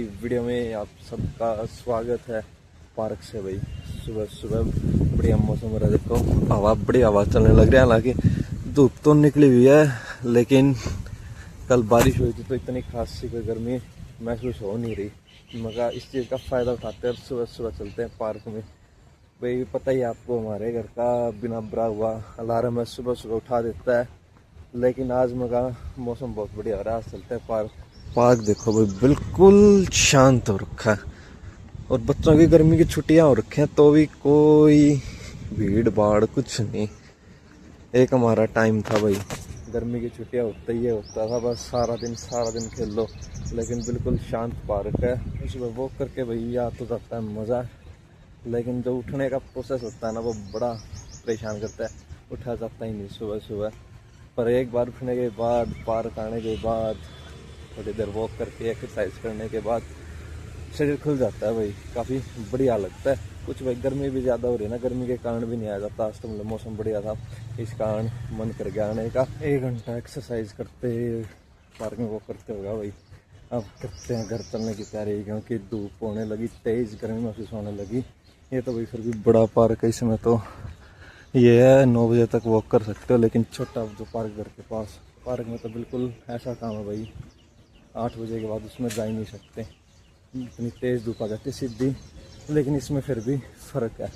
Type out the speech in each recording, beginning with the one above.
Video में आप सबका स्वागत है। पार्क से भाई सुबह सुबह बढ़िया मौसम हो रहा है। देखो हवा बड़ी हवा चलने लग रही है। हालांकि धूप तो निकली हुई है, लेकिन कल बारिश हुई थी तो इतनी खास सी कोई गर्मी महसूस हो नहीं रही। मगर इस चीज़ का फ़ायदा उठाते हैं और सुबह सुबह चलते हैं पार्क में। भाई पता ही आपको, हमारे घर का बिना बुरा हुआ अलार्म है सुबह सुबह उठा देता है। लेकिन आज मगा मौसम बहुत बढ़िया हो रहा है, आज चलते हैं पार्क। पार्क देखो भाई बिल्कुल शांत हो रखा है और बच्चों की गर्मी की छुट्टियां हो रखी हैं तो भी कोई भीड़ भाड़ कुछ नहीं। एक हमारा टाइम था भाई, गर्मी की छुट्टियां होता ही होता था, बस सारा दिन खेल लो। लेकिन बिल्कुल शांत पार्क है, उसमें वॉक करके भाई आ तो जाता है मज़ा। लेकिन जो उठने का प्रोसेस होता है ना, वो बड़ा परेशान करता है। उठा जाता ही नहीं सुबह सुबह। पर एक बार उठने के बाद, पार्क आने के बाद, थोड़ी देर वॉक करके एक्सरसाइज करने के बाद शरीर खुल जाता है भाई, काफ़ी बढ़िया लगता है। कुछ भाई गर्मी भी ज़्यादा हो रही है ना, गर्मी के कारण भी नहीं आया जाता। आज तो मतलब मौसम बढ़िया था, इस कारण मन कर गया आने का। 1 घंटा एक्सरसाइज करते पार्क में वॉक करते होगा भाई। अब करते हैं घर चलने की तैयारी, क्योंकि धूप होने लगी, तेज़ गर्मी महसूस होने लगी। ये तो भाई फिर भी बड़ा पार्क है, इसमें तो ये है 9 बजे तक वॉक कर सकते हो। लेकिन छोटा जो पार्क घर के पास, पार्क में तो बिल्कुल ऐसा काम है भाई, 8 बजे के बाद उसमें जा ही नहीं सकते, इतनी तेज़ धूप आ जाती है सीधी। लेकिन इसमें फिर भी फ़र्क है,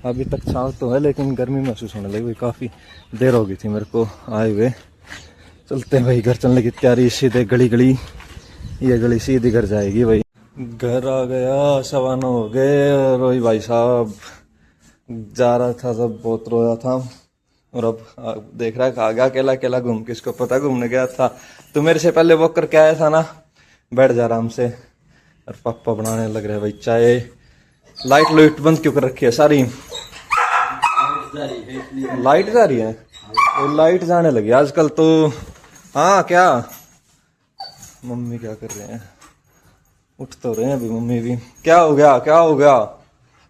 अभी तक छाँव तो है लेकिन गर्मी महसूस होने लगी भाई। काफ़ी देर हो गई थी मेरे को आए हुए। चलते हैं भाई घर चलने की तैयारी। सीधे गली ये गली सीधी घर जाएगी भाई। घर आ गया, 9:15 हो गए और वही भाई साहब जा रहा था जब बहुत रोया था। और अब देख रहा है आ गया अकेला अकेला घूम के, इसको पता घूमने गया था। तो मेरे से पहले वॉक करके आया था ना, बैठ जा आराम से। और पापा बनाने लग रहे भाई चाय। लाइट बंद क्यों कर रखी है सारी? लाइट जा रही है, वो लाइट जाने लगी आजकल तो। हाँ क्या मम्मी क्या कर रहे हैं? उठ तो रहे हैं अभी मम्मी भी। क्या हो गया?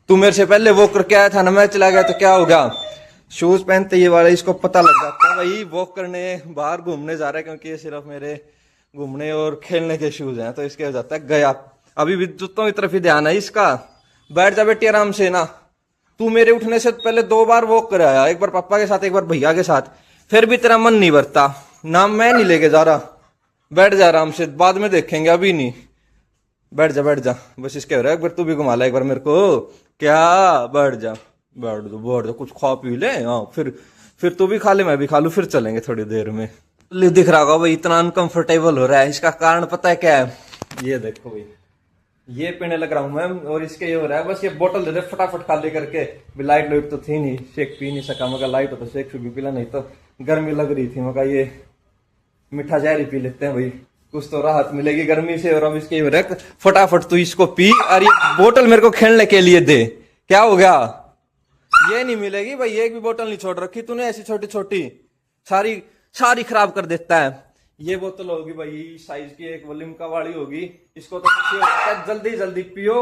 तू मेरे से पहले वॉक करके आया था ना, मैं चला गया तो क्या हो गया? शूज पहनते ये वाले इसको पता लग जाता है भाई वॉक करने बाहर घूमने जा रहा है, क्योंकि ये सिर्फ मेरे घूमने और खेलने के शूज हैं। तो इसके हो जाता है गया। अभी भी जूतों की तरफ ही ध्यान है इसका। बैठ जा बेटी आराम से ना। तू मेरे उठने से पहले 2 बार वॉक कर आया, एक बार पापा के साथ एक बार भैया के साथ, फिर भी तेरा मन नहीं भरता ना। मैं नहीं लेके जा रहा, बैठ जा आराम से, बाद में देखेंगे, अभी नहीं। बैठ जा बस। इसके हो रहा है, एक बार तू भी घुमा ला एक बार मेरे को। क्या बैठ जा, कुछ खा पी ले। हाँ फिर तू भी खा ले, मैं भी खा लूँ, फिर चलेंगे थोड़ी देर में। दिख रहा होगा भाई इतना अनकंफर्टेबल हो रहा है। इसका कारण पता है क्या है? ये देखो भाई, ये पीने लग रहा हूँ मैं और इसके ये हो रहा है, बस ये बोतल दे दे फटाफट खाली करके। लाइट तो थी नहीं, शेक पी नहीं सका। मगर लाइट हो तो शेक भी पिला, नहीं तो गर्मी लग रही थी। मगर ये मीठा जहर ही पी लेते हैं भाई, कुछ तो राहत मिलेगी गर्मी से। और अब इसके हो रहा है फटाफट तू इसको पी और ये बोतल मेरे को खेलने के लिए दे। क्या हो गया? ये नहीं मिलेगी भाई, एक भी बोतल नहीं छोड़ रखी तूने, ऐसी छोटी छोटी सारी खराब कर देता है। ये बोतल होगी भाई साइज की, एक वो लिम्का वाली होगी। इसको तो जल्दी पियो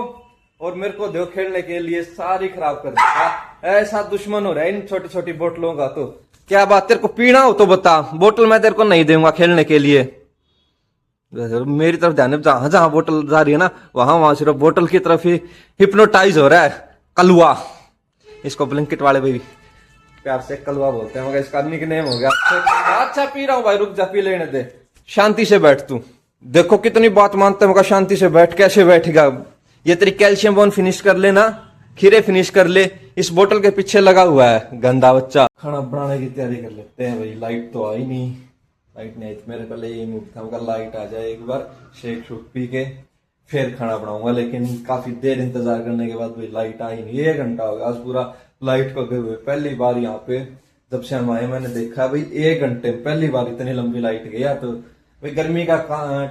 और मेरे को दो खेलने के लिए, सारी खराब कर देगा। ऐसा दुश्मन हो रहा है इन छोटी छोटी बोतलों का। तो क्या बात, तेरे को पीना हो तो बता, बोतल मैं तेरे को नहीं दूंगा खेलने के लिए। मेरी तरफ ध्यान, जहां बोतल जा रही है ना, वहां सिर्फ बोतल की तरफ ही हिप्नोटाइज हो रहा है कलुआ। इसको ब्लिंकिट वाले भाई प्यार से कलवा बोलते हैं, मगर इसका निकनेम हो गया। अच्छा पी रहा हूँ भाई, रुक जा, पी लेने दे, शांति से बैठ तू। देखो कितनी बात मानते हैं, मगर शांति से बैठ। कैसे बैठेगा? ये तेरी कैल्शियम बोन फिनिश कर ले ना, खीरे फिनिश कर ले, इस बोतल के पीछे लगा हुआ है गंदा बच्चा। खाना बनाने की तैयारी कर लेते हैं भाई। लाइट तो आई नहीं, लाइट नहीं आई तो मेरे पहले ये मूड था, मगर लाइट आ जाए एक बार, शेक शूक पी के फिर खाना बनाऊंगा। लेकिन काफी देर इंतजार करने के बाद भाई लाइट आई नहीं। 1 घंटा हो गया आज पूरा लाइट को गए हुए। पहली बार यहाँ पे जब से हम आए मैंने देखा भाई 1 घंटे में पहली बार इतनी लंबी लाइट गई। या तो भाई गर्मी का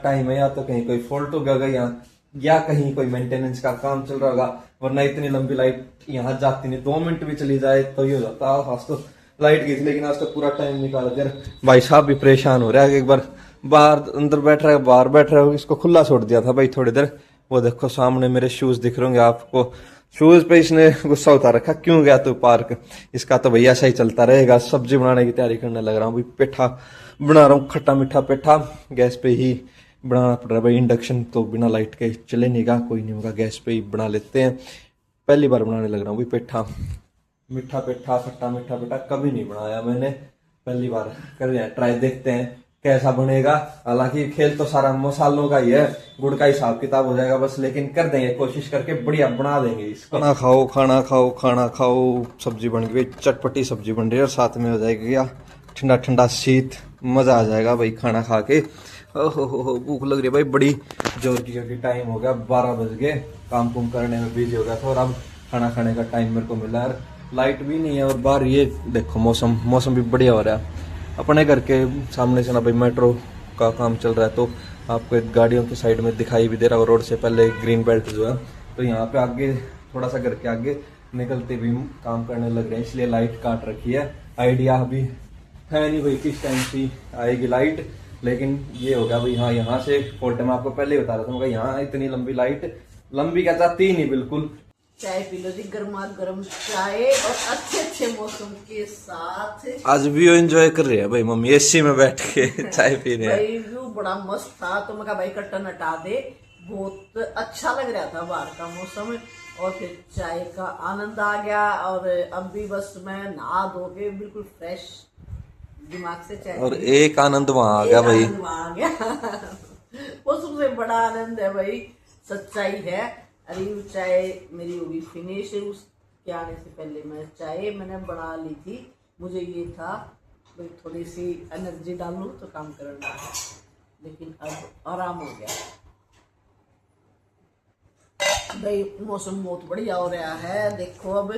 टाइम है, या तो कहीं कोई फॉल्ट हो गया यहाँ, या कहीं कोई मेंटेनेंस का काम चल रहा होगा, वरना इतनी लंबी लाइट यहाँ जाती नहीं। 2 मिनट भी चली जाए तो ये हो जाता। आज तो लाइट गई थी, लेकिन आज तो पूरा टाइम निकाला। यार भाई साहब भी परेशान हो रहा है, एक बार बाहर अंदर बैठ रहा है, बाहर बैठ रहा है, इसको खुला छोड़ दिया था भाई थोड़ी देर। वो देखो सामने मेरे शूज दिख रहे होंगे आपको, शूज पे इसने गुस्सा उतार रखा। क्यों गया तू पार्क? इसका तो भैया ऐसा ही चलता रहेगा। सब्जी बनाने की तैयारी करने लग रहा हूँ भाई, पेठा बना रहा हूँ, खट्टा मीठा पेठा। गैस पे ही बनाना पड़ रहा है भाई। इंडक्शन तो बिना लाइट के चले नहीं गा, कोई नहीं होगा, गैस पे ही बना लेते हैं। पहली बार बनाने लग रहा हूँ भाई पेठा, मीठा पेठा, खट्टा मीठा पेठा कभी नहीं बनाया मैंने, पहली बार कर रहे हैं ट्राई, देखते हैं कैसा बनेगा। हालांकि खेल तो सारा मसालों का ही है, गुड़ का हिसाब किताब हो जाएगा बस, लेकिन कर देंगे कोशिश करके, बढ़िया बना देंगे इसको। खाना खाओ खाना खाओ खाना खाओ, सब्जी बन गई, चटपटी सब्जी बन रही है और साथ में हो जाएगी या ठंडा ठंडा शीत, मजा आ जाएगा भाई खाना खा के। ओहो भूख लग रही है भाई बड़ी जोर की, क्योंकि टाइम हो गया 12 बज गए, काम कुम करने में बिजी हो गया था और अब खाना खाने का टाइम मेरे को मिला है। लाइट भी नहीं है और बाहर ये देखो मौसम भी बढ़िया हो रहा है। अपने घर के सामने से ना भाई मेट्रो का काम चल रहा है, तो आपको एक गाड़ियों की साइड में दिखाई भी दे रहा है, रोड से पहले ग्रीन बेल्ट जो है, तो यहाँ पे आगे थोड़ा सा घर के आगे निकलते भी काम करने लग रहे हैं, इसलिए लाइट काट रखी है। आइडिया अभी है नहीं भाई किस टाइम से आएगी लाइट, लेकिन ये होगा भाई हाँ यहाँ से फॉल्ट, मैं आपको पहले ही बता रहा था यहाँ इतनी लंबी लाइट, लंबी क्या जाती ही नहीं बिल्कुल। चाय पी लो जी, गर्मा गर्म चाय और अच्छे अच्छे मौसम के साथ। आज व्यू एंजॉय कर रहे हैं भाई मम्मी, एसी में बैठ के चाय पी रहे हैं। भाई व्यू बड़ा मस्त था, तो मैं कहा भाई कर्टन हटा दे, बहुत अच्छा लग रहा था बाहर का मौसम, और फिर चाय का आनंद आ गया। और अब भी बस मैं नहा धो के बिल्कुल फ्रेश दिमाग से चाय, और एक आनंद वहां आ गया भाई, वहां आ गया वो सबसे बड़ा आनंद है भाई, सच्चाई है। अरे चाय मेरी होगी फिनिश, उसके आने से पहले मैं चाय मैंने बना ली थी, मुझे ये था भाई थोड़ी सी एनर्जी डालूं तो काम करना है, लेकिन अब आराम हो गया भाई। मौसम बहुत बढ़िया हो रहा है, देखो अब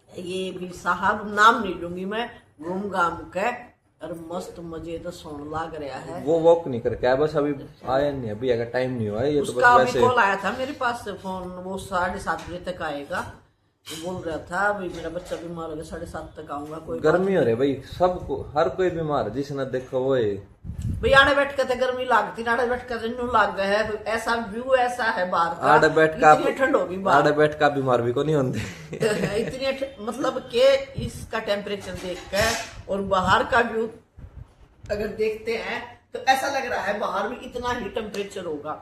ये भी साहब नाम नहीं लूंगी मैं, घूम घाम के और मस्त मजे तो सोन लग रहा है। वो वॉक नहीं करके आया, बस अभी आया नहीं, अभी अगर टाइम नहीं हुआ है ये तो बस उसका वैसे। भी कॉल आया था मेरे पास फोन, वो 7:30 बजे तक आएगा, तो बोल रहा था भाई मेरा बच्चा बीमार हो गया, 7:30 तक आऊंगा। कोई गर्मी हो रही है भाई, सबको हर कोई बीमार है, जिसने देखो वो भाई आड़े बैठ के गर्मी लगती, आड़े बैठ के न्यू लग गया है, ऐसा व्यू ऐसा है बाहर का, आड़े बैठ का ठंड होगी आड़े बैठ का बीमार भी को नहीं होते इतनी मतलब के इसका टेम्परेचर देख के और बाहर का व्यू अगर देखते हैं तो ऐसा लग रहा है बाहर भी इतना ही टेम्परेचर होगा,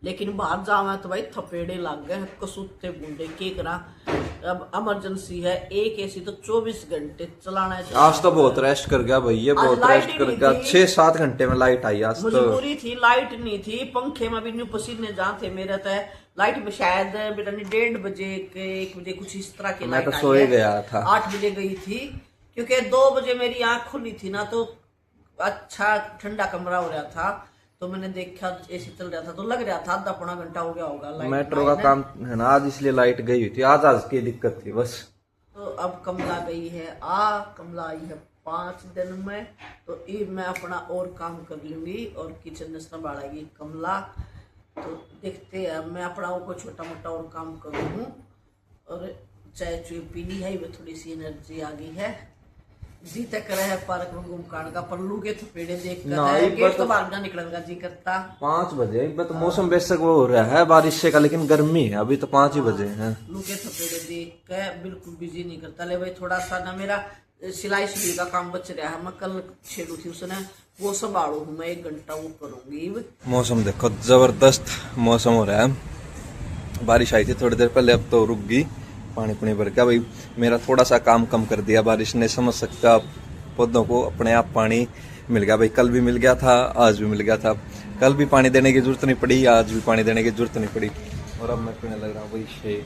लेकिन बाहर जावा तो भाई थपेड़े लग गए, कसूते बूंदे के करा। अब इमरजेंसी है, एक एसी तो 24 घंटे चलाना है। आज तो बहुत रेस्ट कर गया भाई, ये बहुत रेस्ट कर गया, 6-7 घंटे में लाइट आई आज तो। मजबूरी थी, लाइट नहीं थी, पंखे में भी न्यू पसीने जहाँ थे मेरे तो लाइट में शायद बेटा 1:30 बजे के 1 बजे कुछ इस तरह की लाइट मैं तो सोए गया था, 8 बजे गई थी, क्योंकि 2 बजे मेरी आंख खुली थी ना, तो अच्छा ठंडा कमरा हो रहा था, तो मैंने देखा एसी चल रहा था, तो लग रहा था आधा पौना घंटा हो गया होगा लाइट। मेट्रो का काम है ना आज, इसलिए लाइट गई हुई थी आज की दिक्कत थी बस। तो अब कमला गई है कमला आई है 5 दिन में, तो ये मैं अपना और काम कर लूंगी और किचन में संभालेगी कमला। तो देखते हैं, मैं अपना और कोई छोटा मोटा और काम करूँ, और चाय चुई पी ली है, वो थोड़ी सी एनर्जी आ गई है। जी तक रहे पार्क में घूम काट का पल्लू के थपेड़े देख कर गेट तो बाहर ना निकलने का जी करता। 5 बजे तो मौसम बेशक वो हो रहा है बारिश से का, लेकिन गर्मी है अभी तो 5 ही बजे हैं। लू के थपेड़े देख के बिल्कुल बिजी नहीं करता। ले भाई थोड़ा सा ना मेरा सिलाई का काम बच रहा है, मैं कल छेड़ू थी उसने, वो संभालू हूँ मैं, 1 घंटा वो करूंगी। मौसम देखो जबरदस्त मौसम हो रहा है, बारिश आई थी थोड़ी देर पहले, अब तो रुक गई, पानी पुनी भर गया भाई। मेरा थोड़ा सा काम कम कर दिया बारिश ने, समझ सकते आप, पौधों को अपने आप पानी मिल गया भाई, कल भी मिल गया था, आज भी मिल गया था, कल भी पानी देने की जरूरत नहीं पड़ी, आज भी पानी देने की जरूरत नहीं पड़ी। और अब मैं पीने लग रहा हूँ भाई शेक,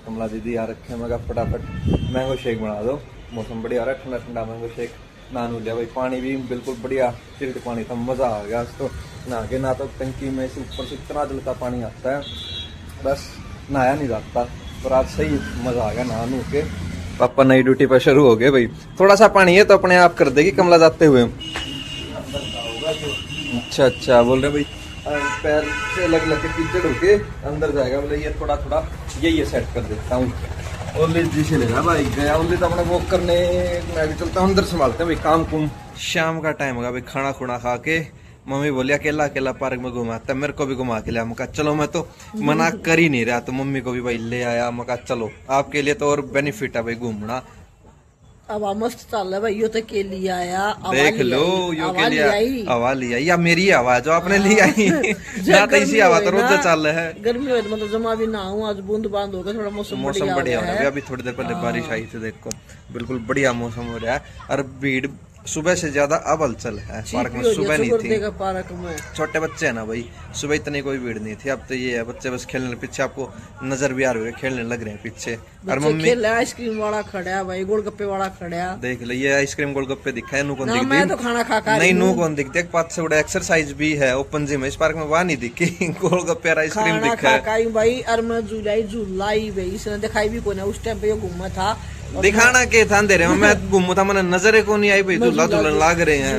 कमला दीदी आ रखे, मैं कहा फटाफट मैंगो शेक बना दो, मौसम बढ़िया हो रहा है, ठंडा ठंडा मैंगो शेक। नहा लिया भाई, पानी भी बिल्कुल बढ़िया चिल्ड पानी था, मज़ा आ गया आज तो नहा के। ना तो टंकी में से ऊपर से इतना दिल का पानी आता है, बस नहाया नहीं जाता, पर आज सही मज़ा आ गया नहा नू के। पापा नई ड्यूटी पर शुरू हो गए भाई, थोड़ा सा पानी है तो अपने आप कर देगी कमला जाते हुए। अच्छा बोल रहे भाई, पैर से लग के कीचड़ होके अंदर जाएगा, बोले ये थोड़ा थोड़ा ये सेट कर देता हूँ। ओली जी से लेना भाई, गया ओली तो अपना वॉक करने, मैं भी चलता हूँ अंदर, संभालते हैं भाई काम कुम। शाम का टाइम होगा भाई, खाना खुना खा के मम्मी बोली अकेला अकेला पार्क में घुमाता, मेरे को भी घुमा के लिया। मैं कहा चलो, मैं तो मना कर ही नहीं रहा, तो मम्मी को भी भाई ले आया। मैं कहा चलो, आपके लिए तो और बेनिफिट है भाई घूमना, अब मस्त चल रहा है भाई, यो तो के लिए आया, देख लो यो के लिए हवा ली आई, या मेरी हवा जो आपने ली आई ना, तो इसी हवा तो रोज चल रहा है। गर्मी में मतलब जमा भी ना हूँ, आज बूंद बांद होगा, थोड़ा मौसम बढ़िया हो रहा है। अभी थोड़ी देर पहले बारिश आई थी, देखो बिल्कुल बढ़िया मौसम हो रहा है। और भीड़ सुबह से ज्यादा अब हलचल है पार्क में, सुबह नहीं थी। पार्क में छोटे बच्चे है ना भाई, सुबह इतनी कोई भीड़ नहीं थी। अब तो ये है बच्चे बस खेलने, पीछे आपको नजर भी आ रहे हैं, खेलने लग रहे हैं पीछे। और मम्मी आइसक्रीम वाला खड़ा है भाई, गोलगप्पे वाला खड़ा है, देख लो ये आइसक्रीम गोलगप्पे दिखा है, नू कौन दिखती? मैं तो खाना खा नहीं नू कौन दिखती? पाँच से बड़ा एक्सरसाइज भी है, ओपन जिम है इस पार्क में, वहां नहीं दिखी गोलगप्पे और आइसक्रीम दिखा है भाई। और मैं झूलाई भाई, इसने दिखाई भी कौन है, उस टाइम पे घूमा था, दिखाना के था अंधेरे में, मैं घूमू था, मैंने नजरे को नहीं आई भाई, झूला झूलन लाग रहे हैं।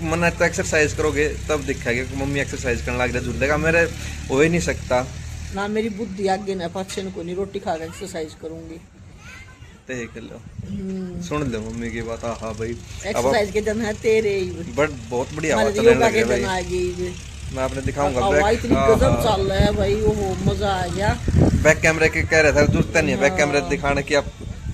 मैंने तो एक्सरसाइज करोगे तब दिखेगा कि मम्मी एक्सरसाइज करने लग रहा झूले का, मेरे हो ही नहीं सकता ना, मेरी बुद्धि आगे ना पाछे को नहीं, रोटी खा कर एक्सरसाइज करूंगी। देख लो सुन लो मम्मी की बात। हाँ भाई एक्सरसाइज के दिन है तेरे ही, बट बहुत बढ़िया हवा चलने लगी भाई, मैं आपने दिखाऊंगा। गजब चल रहा है भाई, वो मजा आ गया। बैक कैमरे के कह रहे थे जरूरत नहीं है बैक कैमरे दिखाने की, आप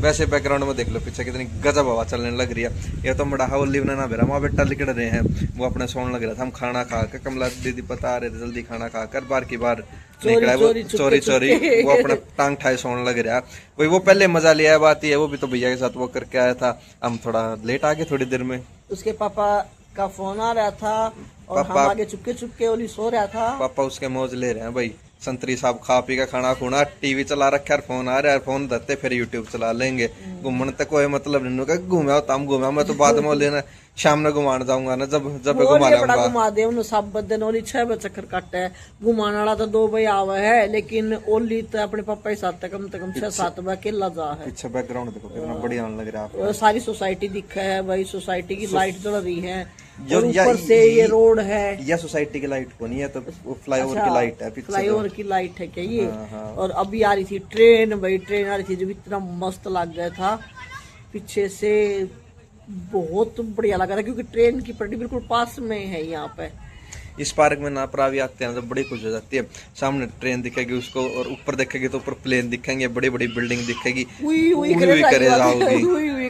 वैसे बैकग्राउंड में देख लो पीछे कितनी गजब हवा चलने लग रही है। ये तो बड़ा हवली बनाना बेरा वहाँ बेटा लिकड़ रहे हैं, वो अपने सोने लग रहा था। हम खाना खा कर, कमला दीदी बता रहे थे जल्दी खाना खा कर, बार की बार निकला है वो चोरी वो अपने टांग ठाए सोने लग रहा है। वही वो पहले मजा लिया बात ही है, वो भी तो भैया के साथ वो करके आया था, हम थोड़ा लेट आ गए थोड़ी देर में। उसके पापा का फोन आ रहा था और हम आगे चुपके ओली सो रहा था। पापा उसके मौज ले रहे हैं भाई, संतरी साहब खा पी का खाना खुना, टीवी चला रखा है, फोन आ रहा है, फोन धरते फिर यूट्यूब चला लेंगे। घूमने तक कोई मतलब नहीं, घूमे तम घूमे, मैं तो बाद में लेना शाम में घुमान जाऊंगा ना, जब घुमा दे सब दिन। ओली 6 बजे चक्कर काटे है, घुमाने वाला तो 2 बजे आवा है, लेकिन ओली तो अपने पापा के साथ कम से कम 6-7 बजे अकेला जा है। पीछे बैकग्राउंड देखो कितना बढ़िया लग रहा है। सारी सोसाइटी दिखा है भाई, सोसाइटी की लाइट जल रही है, और ऊपर से ये रोड है। यह सोसाइटी की लाइट को नहीं है, तो फ्लाईओवर की लाइट है, फ्लाईओवर की लाइट है क्या ये? और अभी आ रही थी ट्रेन भाई, ट्रेन आ रही थी जो इतना मस्त लग गया था, पीछे से बहुत बढ़िया लगा था, क्योंकि ट्रेन की पटरी बिल्कुल पास में है यहाँ पे। इस पार्क में ना प्रावी आते हैं तो बड़ी खुश हो जाती है, सामने ट्रेन दिखेगी उसको, और ऊपर देखेगी तो ऊपर प्लेन दिखेंगे, बड़ी बड़ी बिल्डिंग दिखेगी,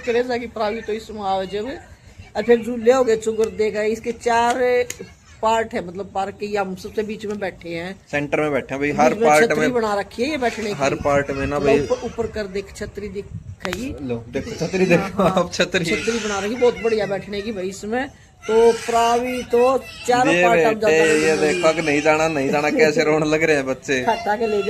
करेगी प्रावी तो इसमें आवे जब। और फिर झूले हो गए चुगर देगा, इसके 4 पार्ट है, मतलब पार्क के, हम सबसे बीच में बैठे हैं, सेंटर में बैठे हैं भाई। हर पार्ट में बना रखी है ये बैठने की, हर पार्ट में ना भाई ऊपर कर देख छतरी दिखाई, लो देखो छतरी देखो आप, छतरी बना रखी बहुत बढ़िया बैठने की भाई इसमें। तो प्रावी तो 4 पार्ट अब जाता है, ये देखो कि नहीं जाना कैसे रोने लग रहे हैं बच्चे, हटा के ले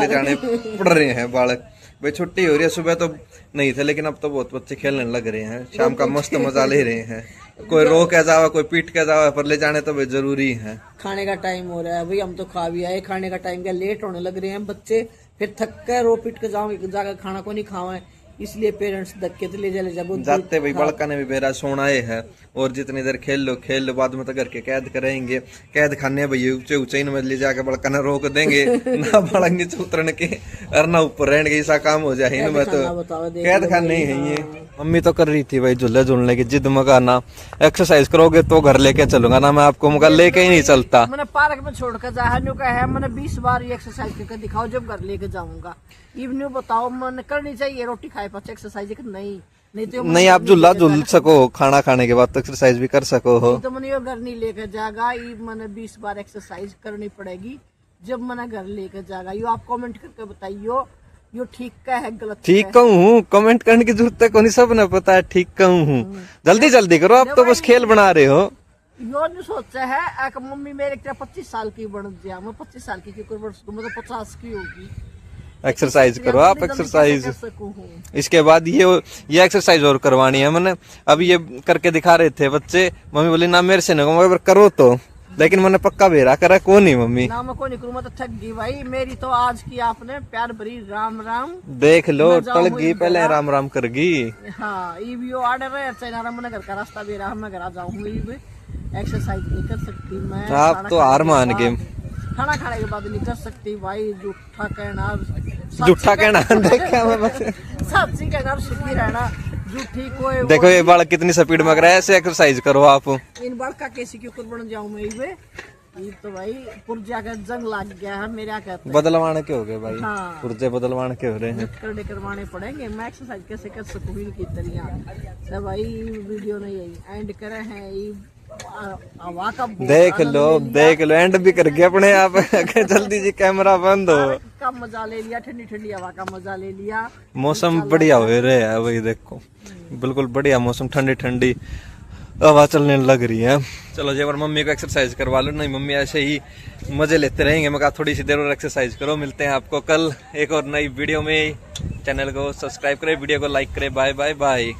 जाने पड़ रहे हैं बालक भाई। छुट्टी हो रही है, सुबह तो नहीं थे लेकिन अब तो बहुत बच्चे खेलने लग रहे हैं, शाम का मस्त मजा ले रहे हैं। कोई रो के जावा, कोई पीट के जावा, पर ले जाने तो भाई जरूरी है। खाने का टाइम हो रहा है भाई, हम तो खा भी आए, खाने का टाइम क्या, लेट होने लग रहे हैं बच्चे, फिर थक कर रो पीट के जाओगे, जाकर खाना को नहीं खावा, इसलिए पेरेंट्स धक्के तो ले जाते भाई। बड़का ने भी बेरा सोनाए है, और जितनी देर खेल लो बाद में तो घर के कैद करेंगे, कैद खाने भाई ऊंचे ऊंचे में ले जाके बड़का ने रोक देंगे ना बड़ा नीचे उतरने के, और ना ऊपर रहने के, ऐसा काम हो जाए ना। मैं तो कैद खाने ही है ये। मम्मी तो कर रही थी भाई झूले झूलने की जिद, मगा ना एक्सरसाइज करोगे तो घर लेके चलूंगा ना, मैं आपको मगा लेके ही नहीं चलता। मैंने पार्क में छोड़कर जाए, मैंने 20 बार ये एक्सरसाइज करके दिखाओ जब घर लेके जाऊंगा। इवनिंग बताओ मन करनी चाहिए, रोटी खाए पाछे एक्सरसाइज नहीं तो नहीं आप झूला झूल सको, खाना खाने के बाद तो एक्सरसाइज भी कर सको हो। तो मैंने घर नहीं लेकर जाएगा, मैंने 20 बार एक्सरसाइज करनी पड़ेगी जब मैंने घर लेकर जाएगा। यो आप कमेंट करके बताइयो यो ठीक का है गलत? ठीक कहूँ, कमेंट करने की जरूरत है को नहीं, सब ने पता है ठीक कहूँ। जल्दी करो, आप तो बस खेल बना रहे हो। यो नहीं सोचा है मम्मी मेरे 25 साल की बन गया, मैं 25 साल की क्यों मैं तो 50 की होगी। एक्सरसाइज करो आप, एक्सरसाइज। इसके बाद ये एक्सरसाइज और करवानी है मैंने, अभी ये करके दिखा रहे थे बच्चे, मम्मी बोली ना मेरे से नहीं करो तो, लेकिन मैंने पक्का बेरा करा को नहीं मम्मी ना, मैं को नहीं करूँ, मैं तो थक गई भाई। मेरी तो आज की आपने प्यार भरी राम राम देख लो, टल गई पहले राम राम कर गई। हाँ ये ऑर्डर है चाइना, मैंने घर का रास्ता भी रहा, मैं घर आ जाऊंगी, एक्सरसाइज नहीं कर सकती मैं, आप तो हार मान गए, खाना खाने के बाद नहीं कर सकती भाई, झूठा कहना सच्ची कहना, सुखी रहना, झूठी कोई। देखो ये बालक कितनी स्पीड में कर रहा है, ऐसे एक्सरसाइज करो आप। इन बालक का कैसे क्यों बन जाऊं मैं, ये तो भाई पुर्जा का जंग लग गया है मेरा कहते हैं। बदलवाने के हो गए भाई, हाँ। पुर्जे बदलवाने के हो रहे हैं। करने करवाने पड़ेंगे। मैं एक्सरसाइज कैसे कर सकूँ इनकी तरह। सब भाई वीडियो ने यही एंड करे हैं। ये हवा का बहुत देख आनंद लो ले लिया। देख लो, एंड भी कर गए अपने आप। जल्दी जी कैमरा बंद हो। का मजा ले लिया, ठंडी ठंडी हवा का मजा ले लिया। मौसम बढ़िया हो रहा है वही देखो, बिल्कुल बढ़िया मौसम, ठंडी ठंडी हवा चलने लग रही है। चलो जी, और मम्मी को एक्सरसाइज करवा लो। नहीं मम्मी ऐसे ही मजे लेते रहेंगे। मैं कहा थोड़ी सी देर और एक्सरसाइज करो। मिलते हैं आपको कल एक और नई वीडियो में। चैनल को सब्सक्राइब करें, वीडियो को लाइक करें। Bye bye bye.